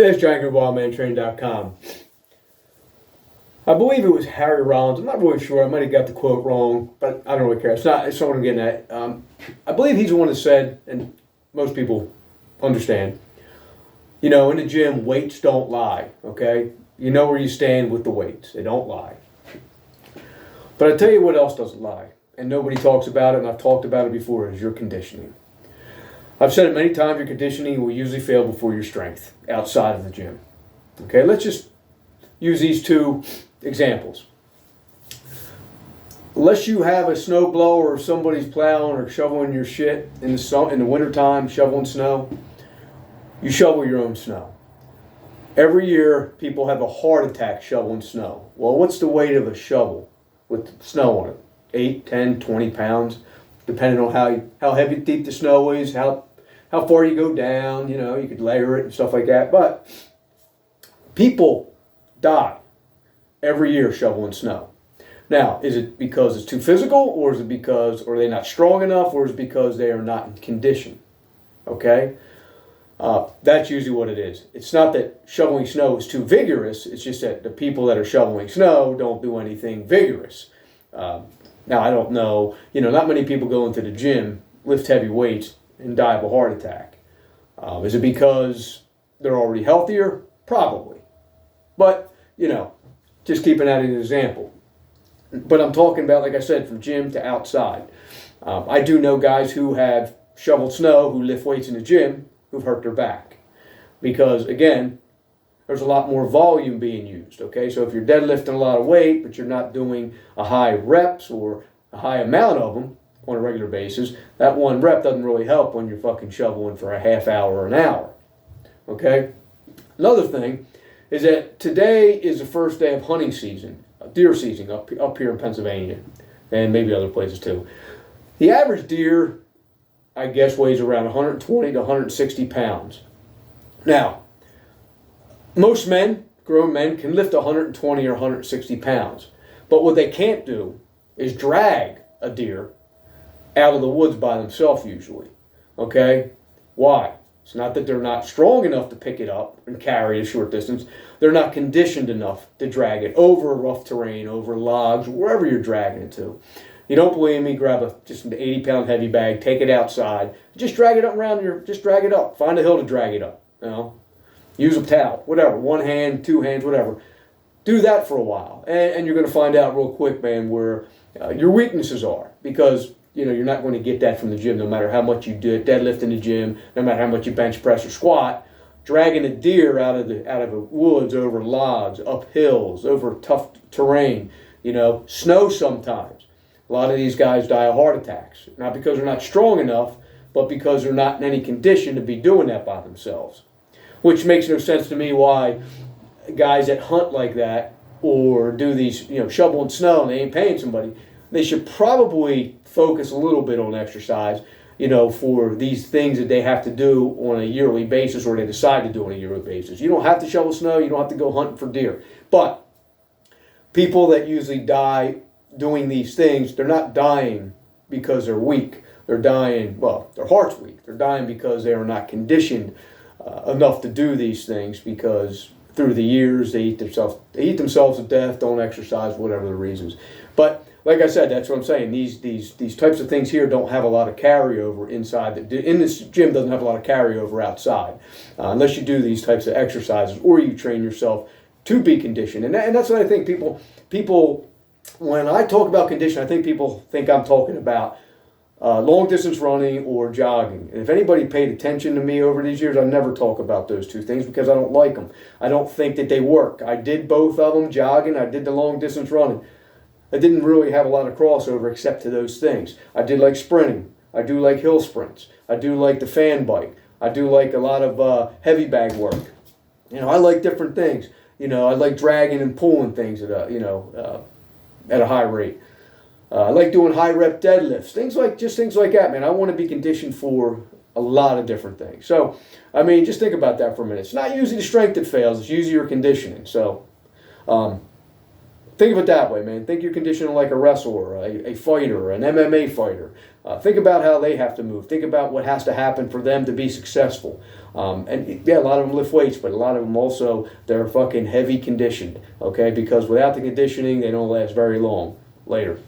There's GiantGrobeWildManTraining.com. I believe it was Harry Rollins. I'm not really sure. I might have got the quote wrong, but I don't really care. It's not what I'm getting at. I believe he's the one that said, and most people understand, in the gym, weights don't lie, okay? You know where you stand with the weights. They don't lie. But I tell you what else doesn't lie, and nobody talks about it, and I've talked about it before, is your conditioning. I've said it many times, your conditioning will usually fail before your strength outside of the gym. Okay, let's just use these two examples. Unless you have a snow blower or somebody's plowing or shoveling your shit in the wintertime, shoveling snow, you shovel your own snow. Every year, people have a heart attack shoveling snow. Well, what's the weight of a shovel with snow on it? 8, 10, 20 pounds, depending on how heavy, deep the snow is, how far you go down, you could layer it and stuff like that. But people die every year shoveling snow. Now, is it because it's too physical, or is it because, or are they not strong enough, or is it because they are not in condition? Okay? That's usually what it is. It's not that shoveling snow is too vigorous, it's just that the people that are shoveling snow don't do anything vigorous. Now, I don't know, not many people go into the gym, lift heavy weights, and die of a heart attack. Is it because they're already healthier? Probably. But, just keeping that as an example. But I'm talking about, like I said, from gym to outside. I do know guys who have shoveled snow, who lift weights in the gym, who've hurt their back. Because, again, there's a lot more volume being used, okay? So if you're deadlifting a lot of weight, but you're not doing a high reps or a high amount of them on a regular basis, that one rep doesn't really help when you're fucking shoveling for a half hour or an hour, okay? Another thing is that today is the first day of hunting season, deer season up here in Pennsylvania, and maybe other places too. The average deer, I guess, weighs around 120 to 160 pounds. Now, most men, grown men, can lift 120 or 160 pounds. But what they can't do is drag a deer out of the woods by themselves usually. Okay? Why? It's not that they're not strong enough to pick it up and carry it a short distance. They're not conditioned enough to drag it over rough terrain, over logs, wherever you're dragging it to. You don't believe me? Grab just an 80-pound heavy bag, take it outside, just drag it up just drag it up. Find a hill to drag it up. Use a towel, whatever, one hand, two hands, whatever. Do that for a while, and you're going to find out real quick, man, where your weaknesses are, because you're not going to get that from the gym, no matter how much you do deadlift in the gym, no matter how much you bench press or squat. Dragging a deer out of the woods, over logs, up hills, over tough terrain, snow sometimes. A lot of these guys die of heart attacks, not because they're not strong enough, but because they're not in any condition to be doing that by themselves. Which makes no sense to me why guys that hunt like that or do these, shoveling snow and they ain't paying somebody, they should probably focus a little bit on exercise, for these things that they have to do on a yearly basis, or they decide to do on a yearly basis. You don't have to shovel snow, you don't have to go hunting for deer. But people that usually die doing these things, they're not dying because they're weak. They're dying, their heart's weak. They're dying because they are not conditioned enough to do these things, because through the years they eat themselves to death, don't exercise, whatever the reasons. But like I said, that's what I'm saying. These types of things here don't have a lot of carryover inside. In this gym doesn't have a lot of carryover outside, unless you do these types of exercises or you train yourself to be conditioned. And that's what I think people when I talk about condition, I think people think I'm talking about long distance running or jogging. And if anybody paid attention to me over these years, I never talk about those two things because I don't like them. I don't think that they work. I did both of them, jogging, I did the long distance running. I didn't really have a lot of crossover except to those things. I did like sprinting. I do like hill sprints. I do like the fan bike. I do like a lot of heavy bag work. I like different things. I like dragging and pulling things at a high rate. I like doing high rep deadlifts, things like that, man. I want to be conditioned for a lot of different things. So, just think about that for a minute. It's not usually the strength that fails; it's usually your conditioning. So, think of it that way, man. Think you're conditioning like a wrestler, a fighter, an MMA fighter. Think about how they have to move. Think about what has to happen for them to be successful. And yeah, a lot of them lift weights, but a lot of them also, they're fucking heavy conditioned, okay? Because without the conditioning, they don't last very long. Later.